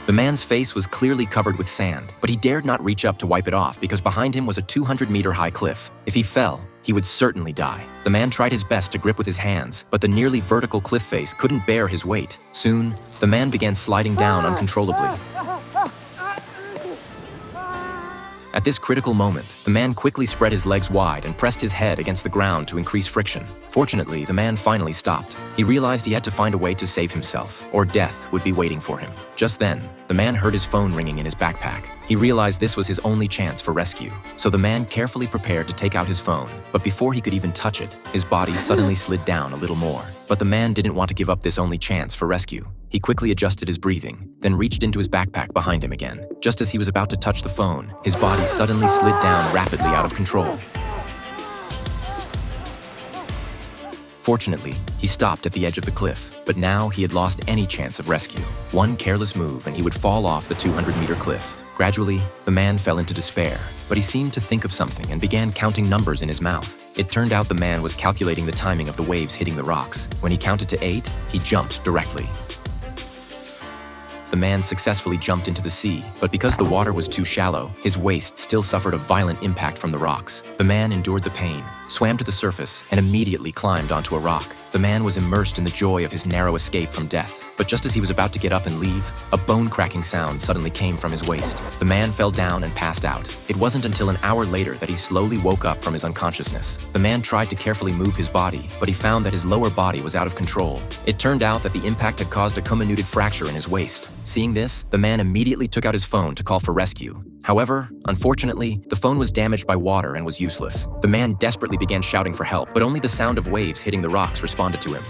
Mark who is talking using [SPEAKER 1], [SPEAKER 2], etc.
[SPEAKER 1] The man's face was clearly covered with sand, but he dared not reach up to wipe it off because behind him was a 200-meter-high cliff. If he fell, he would certainly die. The man tried his best to grip with his hands, but the nearly vertical cliff face couldn't bear his weight. Soon, the man began sliding down uncontrollably. At this critical moment, the man quickly spread his legs wide and pressed his head against the ground to increase friction. Fortunately, the man finally stopped. He realized he had to find a way to save himself, or death would be waiting for him. Just then, the man heard his phone ringing in his backpack. He realized this was his only chance for rescue. So the man carefully prepared to take out his phone, but before he could even touch it, his body suddenly slid down a little more. But the man didn't want to give up this only chance for rescue. He quickly adjusted his breathing, then reached into his backpack behind him again. Just as he was about to touch the phone, his body suddenly slid down rapidly out of control. Fortunately, he stopped at the edge of the cliff, but now he had lost any chance of rescue. One careless move and he would fall off the 200-meter cliff. Gradually, the man fell into despair, but he seemed to think of something and began counting numbers in his mouth. It turned out the man was calculating the timing of the waves hitting the rocks. When he counted to 8, he jumped directly. The man successfully jumped into the sea, but because the water was too shallow, his waist still suffered a violent impact from the rocks. The man endured the pain, swam to the surface, and immediately climbed onto a rock. The man was immersed in the joy of his narrow escape from death. But just as he was about to get up and leave, a bone-cracking sound suddenly came from his waist. The man fell down and passed out. It wasn't until an hour later that he slowly woke up from his unconsciousness. The man tried to carefully move his body, but he found that his lower body was out of control. It turned out that the impact had caused a comminuted fracture in his waist. Seeing this, the man immediately took out his phone to call for rescue. However, unfortunately, the phone was damaged by water and was useless. The man desperately began shouting for help, but only the sound of waves hitting the rocks responded to him.